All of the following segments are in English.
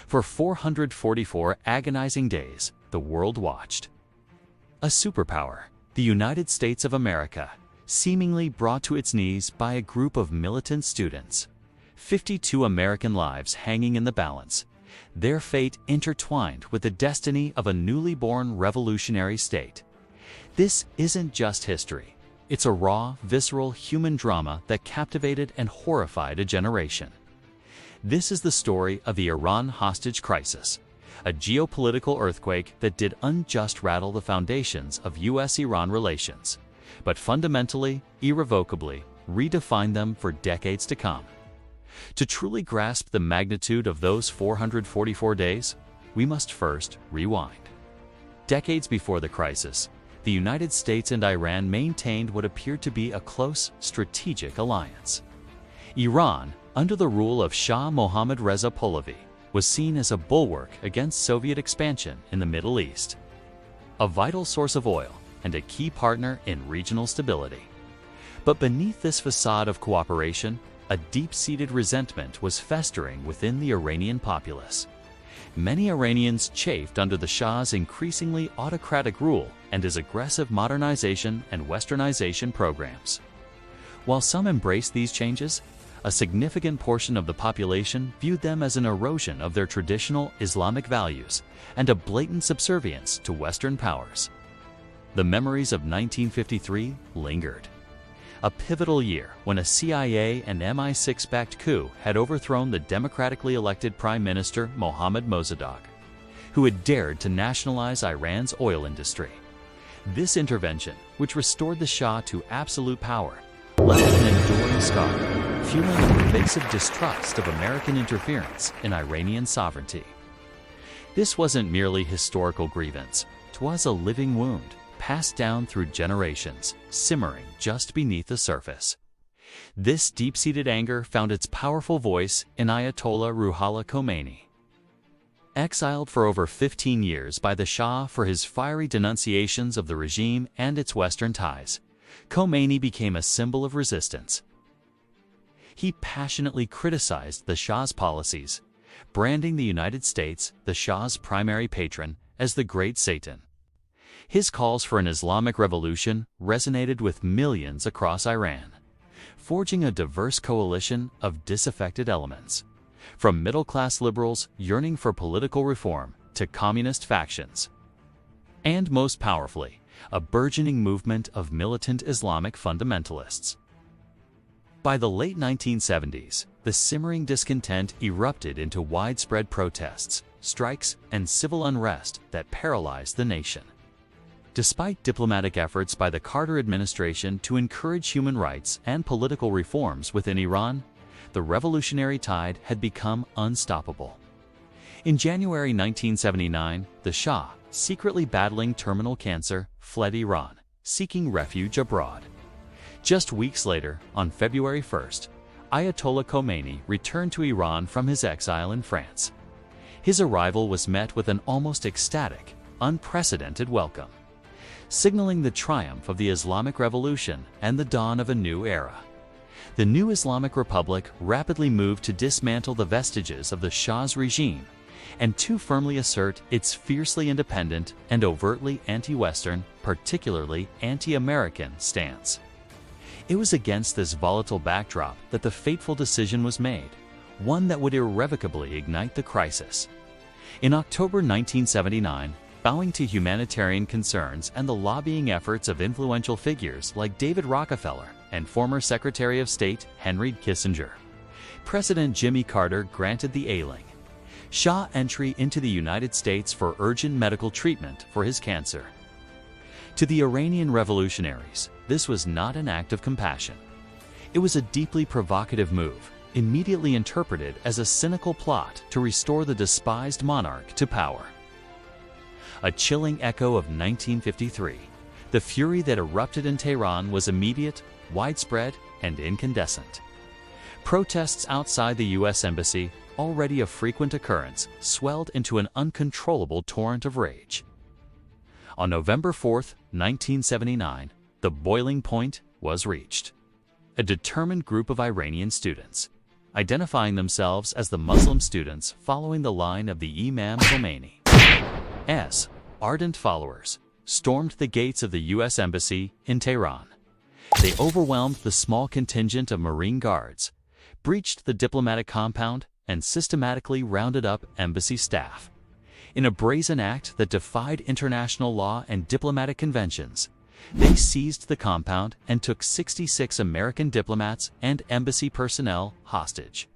For 444 agonizing days, the world watched. A superpower, the United States of America, seemingly brought to its knees by a group of militant students. 52 American lives hanging in the balance, their fate intertwined with the destiny of a newly born revolutionary state. This isn't just history. It's a raw, visceral human drama that captivated and horrified a generation. This is the story of the Iran hostage crisis, a geopolitical earthquake that did unjust rattle the foundations of U.S.-Iran relations, but fundamentally, irrevocably, redefined them for decades to come. To truly grasp the magnitude of those 444 days, we must first rewind. Decades before the crisis, the United States and Iran maintained what appeared to be a close strategic alliance. Iran, under the rule of Shah Mohammad Reza Pahlavi, was seen as a bulwark against Soviet expansion in the Middle East, a vital source of oil and a key partner in regional stability. But beneath this facade of cooperation, a deep-seated resentment was festering within the Iranian populace. Many Iranians chafed under the Shah's increasingly autocratic rule and his aggressive modernization and westernization programs. While some embraced these changes, a significant portion of the population viewed them as an erosion of their traditional Islamic values and a blatant subservience to Western powers. The memories of 1953 lingered. A pivotal year when a CIA and MI6-backed coup had overthrown the democratically elected Prime Minister Mohammad Mossadegh, who had dared to nationalize Iran's oil industry. This intervention, which restored the Shah to absolute power, left an enduring scar, fueling a pervasive distrust of American interference in Iranian sovereignty. This wasn't merely historical grievance, 'twas a living wound, passed down through generations, simmering just beneath the surface. This deep-seated anger found its powerful voice in Ayatollah Ruhollah Khomeini. Exiled for over 15 years by the Shah for his fiery denunciations of the regime and its Western ties, Khomeini became a symbol of resistance. He passionately criticized the Shah's policies, branding the United States, the Shah's primary patron, as the Great Satan. His calls for an Islamic revolution resonated with millions across Iran, forging a diverse coalition of disaffected elements, from middle-class liberals yearning for political reform to communist factions, and most powerfully, a burgeoning movement of militant Islamic fundamentalists. By the late 1970s, the simmering discontent erupted into widespread protests, strikes, and civil unrest that paralyzed the nation. Despite diplomatic efforts by the Carter administration to encourage human rights and political reforms within Iran, the revolutionary tide had become unstoppable. In January 1979, the Shah, secretly battling terminal cancer, fled Iran, seeking refuge abroad. Just weeks later, on February 1st, Ayatollah Khomeini returned to Iran from his exile in France. His arrival was met with an almost ecstatic, unprecedented welcome, signaling the triumph of the Islamic Revolution and the dawn of a new era. The new Islamic Republic rapidly moved to dismantle the vestiges of the Shah's regime and to firmly assert its fiercely independent and overtly anti-Western, particularly anti-American, stance. It was against this volatile backdrop that the fateful decision was made, one that would irrevocably ignite the crisis. In October 1979, bowing to humanitarian concerns and the lobbying efforts of influential figures like David Rockefeller and former Secretary of State Henry Kissinger, President Jimmy Carter granted the ailing Shah entry into the United States for urgent medical treatment for his cancer. To the Iranian revolutionaries, this was not an act of compassion. It was a deeply provocative move, immediately interpreted as a cynical plot to restore the despised monarch to power. A chilling echo of 1953, the fury that erupted in Tehran was immediate, widespread, and incandescent. Protests outside the U.S. Embassy, already a frequent occurrence, swelled into an uncontrollable torrent of rage. On November 4, 1979, the boiling point was reached. A determined group of Iranian students, identifying themselves as the Muslim students following the line of the Imam Khomeini. Ardent followers stormed the gates of the U.S. Embassy in Tehran. They overwhelmed the small contingent of Marine Guards, breached the diplomatic compound, and systematically rounded up embassy staff. In a brazen act that defied international law and diplomatic conventions, they seized the compound and took 66 American diplomats and embassy personnel hostage.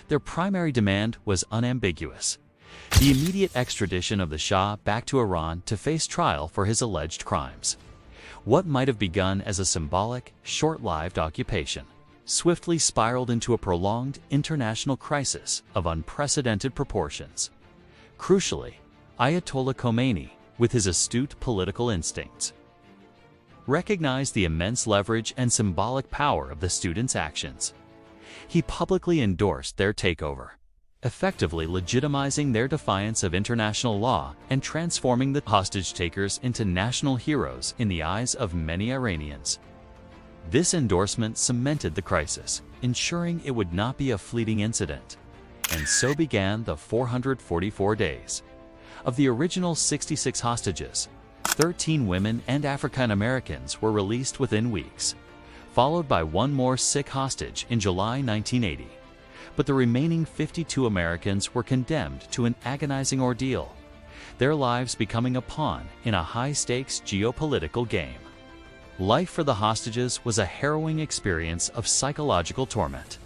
Their primary demand was unambiguous: the immediate extradition of the Shah back to Iran to face trial for his alleged crimes. What might have begun as a symbolic, short-lived occupation swiftly spiraled into a prolonged international crisis of unprecedented proportions. Crucially, Ayatollah Khomeini, with his astute political instincts, recognized the immense leverage and symbolic power of the students' actions. He publicly endorsed their takeover, effectively legitimizing their defiance of international law and transforming the hostage-takers into national heroes in the eyes of many Iranians. This endorsement cemented the crisis, ensuring it would not be a fleeting incident. And so began the 444 days. Of the original 66 hostages, 13 women and African Americans were released within weeks, followed by one more sick hostage in July 1980. But the remaining 52 Americans were condemned to an agonizing ordeal, their lives becoming a pawn in a high-stakes geopolitical game. Life for the hostages was a harrowing experience of psychological torment.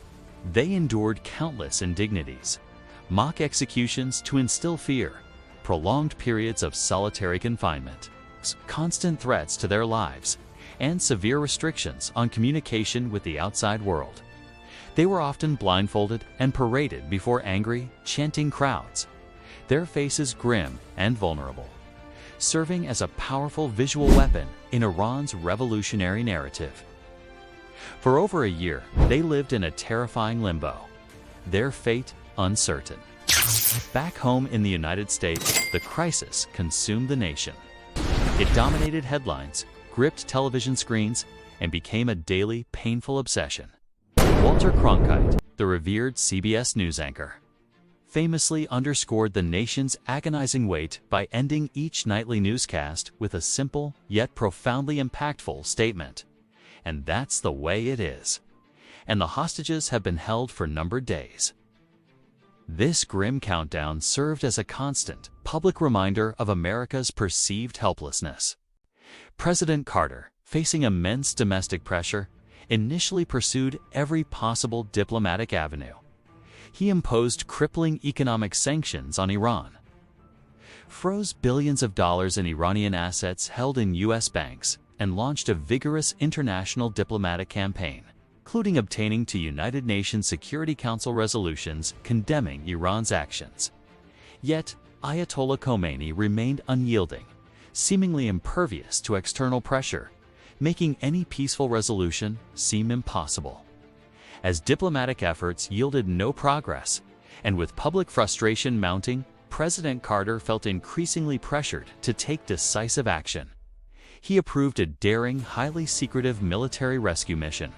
They endured countless indignities, mock executions to instill fear, prolonged periods of solitary confinement, constant threats to their lives, and severe restrictions on communication with the outside world. They were often blindfolded and paraded before angry, chanting crowds, their faces grim and vulnerable, serving as a powerful visual weapon in Iran's revolutionary narrative. For over a year, they lived in a terrifying limbo, their fate uncertain. Back home in the United States, the crisis consumed the nation. It dominated headlines, gripped television screens, and became a daily, painful obsession. Walter Cronkite, the revered CBS News anchor, famously underscored the nation's agonizing weight by ending each nightly newscast with a simple yet profoundly impactful statement: "And that's the way it is." And the hostages have been held for numbered days. This grim countdown served as a constant, public reminder of America's perceived helplessness. President Carter, facing immense domestic pressure, initially pursued every possible diplomatic avenue. He imposed crippling economic sanctions on Iran, froze billions of dollars in Iranian assets held in U.S. banks, and launched a vigorous international diplomatic campaign, including obtaining to United Nations Security Council resolutions condemning Iran's actions. Yet, Ayatollah Khomeini remained unyielding, seemingly impervious to external pressure, making any peaceful resolution seem impossible. As diplomatic efforts yielded no progress, and with public frustration mounting, President Carter felt increasingly pressured to take decisive action. He approved a daring, highly secretive military rescue mission,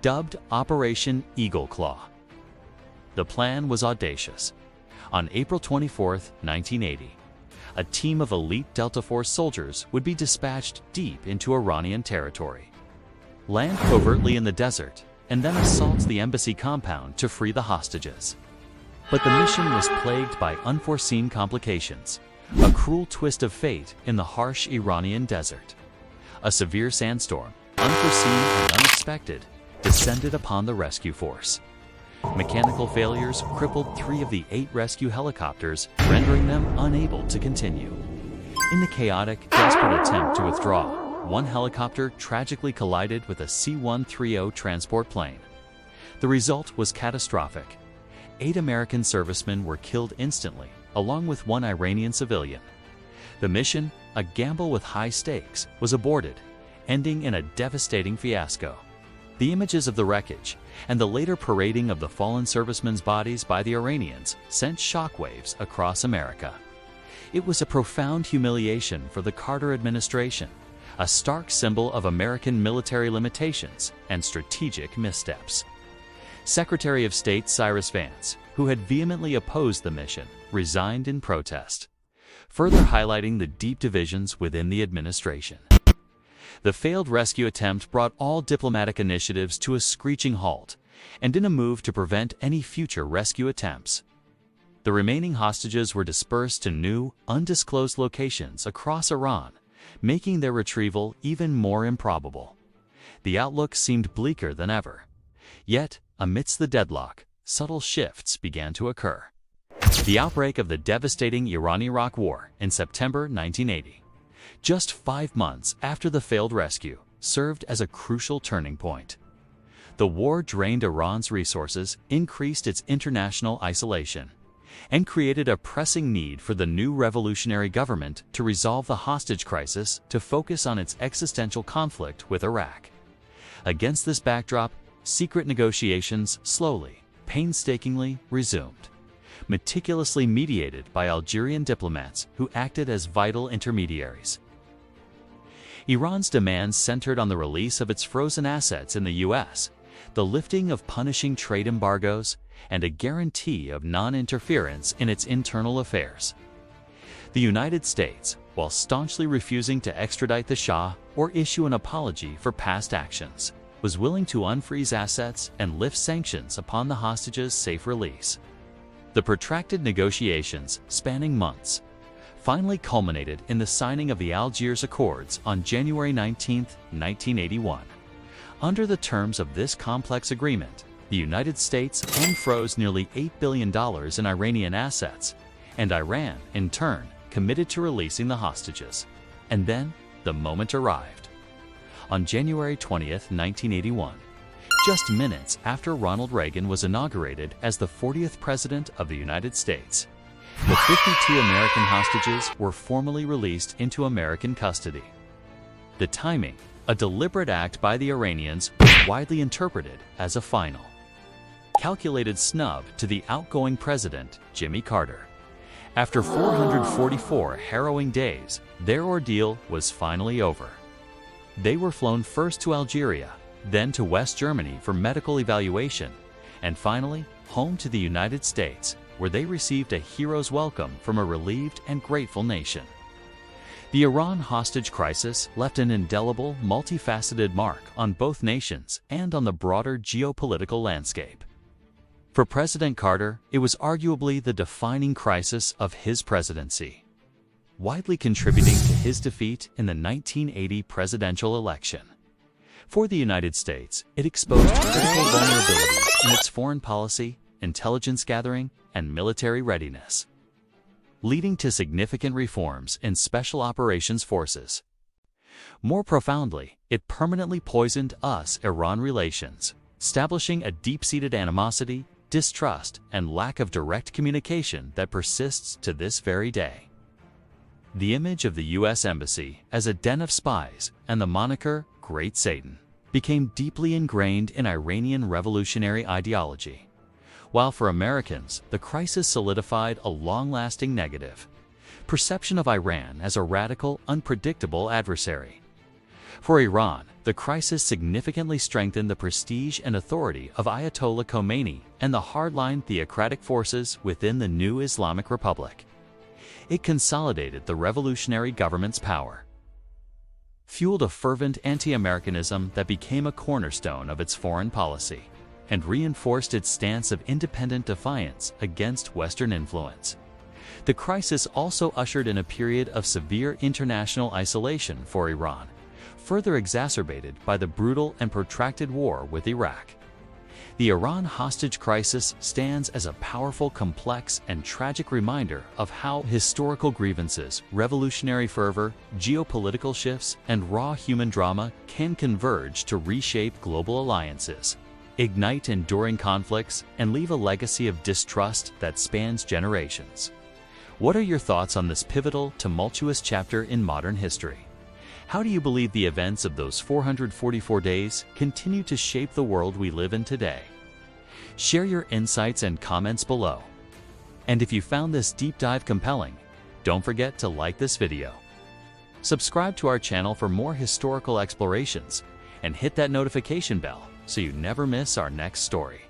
dubbed Operation Eagle Claw. The plan was audacious. On April 24, 1980, a team of elite Delta Force soldiers would be dispatched deep into Iranian territory, land covertly in the desert, and then assault the embassy compound to free the hostages. But the mission was plagued by unforeseen complications, a cruel twist of fate in the harsh Iranian desert. A severe sandstorm, unforeseen and unexpected, descended upon the rescue force. Mechanical failures crippled 3 of the 8 rescue helicopters, rendering them unable to continue. In the chaotic, desperate attempt to withdraw, one helicopter tragically collided with a C-130 transport plane. The result was catastrophic. 8 American servicemen were killed instantly, along with 1 Iranian civilian. The mission, a gamble with high stakes, was aborted, ending in a devastating fiasco. The images of the wreckage and the later parading of the fallen servicemen's bodies by the Iranians sent shockwaves across America. It was a profound humiliation for the Carter administration, a stark symbol of American military limitations and strategic missteps. Secretary of State Cyrus Vance, who had vehemently opposed the mission, resigned in protest, further highlighting the deep divisions within the administration. The failed rescue attempt brought all diplomatic initiatives to a screeching halt, and in a move to prevent any future rescue attempts, the remaining hostages were dispersed to new, undisclosed locations across Iran, making their retrieval even more improbable. The outlook seemed bleaker than ever. Yet, amidst the deadlock, subtle shifts began to occur. The outbreak of the devastating Iran-Iraq War in September 1980, just 5 months after the failed rescue, served as a crucial turning point. The war drained Iran's resources, increased its international isolation, and created a pressing need for the new revolutionary government to resolve the hostage crisis to focus on its existential conflict with Iraq. Against this backdrop, secret negotiations slowly, painstakingly resumed, meticulously mediated by Algerian diplomats who acted as vital intermediaries. Iran's demands centered on the release of its frozen assets in the U.S., the lifting of punishing trade embargoes, and a guarantee of non-interference in its internal affairs. The United States, while staunchly refusing to extradite the Shah or issue an apology for past actions, was willing to unfreeze assets and lift sanctions upon the hostages' safe release. The protracted negotiations, spanning months, finally culminated in the signing of the Algiers Accords on January 19, 1981. Under the terms of this complex agreement, the United States unfroze nearly $8 billion in Iranian assets, and Iran, in turn, committed to releasing the hostages. And then, the moment arrived. On January 20, 1981, just minutes after Ronald Reagan was inaugurated as the 40th President of the United States, the 52 American hostages were formally released into American custody. The timing, a deliberate act by the Iranians, was widely interpreted as a final, calculated snub to the outgoing president, Jimmy Carter. After 444 harrowing days, their ordeal was finally over. They were flown first to Algeria, then to West Germany for medical evaluation, and finally home to the United States, where they received a hero's welcome from a relieved and grateful nation. The Iran hostage crisis left an indelible, multifaceted mark on both nations and on the broader geopolitical landscape. For President Carter, it was arguably the defining crisis of his presidency, widely contributing to his defeat in the 1980 presidential election. For the United States, it exposed critical vulnerabilities in its foreign policy, intelligence gathering, and military readiness, leading to significant reforms in special operations forces. More profoundly, it permanently poisoned US-Iran relations, establishing a deep-seated animosity, distrust, and lack of direct communication that persists to this very day. The image of the U.S. Embassy as a den of spies and the moniker Great Satan became deeply ingrained in Iranian revolutionary ideology, while for Americans, the crisis solidified a long-lasting negative perception of Iran as a radical, unpredictable adversary. For Iran, the crisis significantly strengthened the prestige and authority of Ayatollah Khomeini and the hardline theocratic forces within the new Islamic Republic. It consolidated the revolutionary government's power, fueled a fervent anti-Americanism that became a cornerstone of its foreign policy, and reinforced its stance of independent defiance against Western influence. The crisis also ushered in a period of severe international isolation for Iran, further exacerbated by the brutal and protracted war with Iraq. The Iran hostage crisis stands as a powerful, complex, and tragic reminder of how historical grievances, revolutionary fervor, geopolitical shifts, and raw human drama can converge to reshape global alliances, ignite enduring conflicts, and leave a legacy of distrust that spans generations. What are your thoughts on this pivotal, tumultuous chapter in modern history? How do you believe the events of those 444 days continue to shape the world we live in today? Share your insights and comments below. And if you found this deep dive compelling, don't forget to like this video. Subscribe to our channel for more historical explorations, and hit that notification bell so you never miss our next story.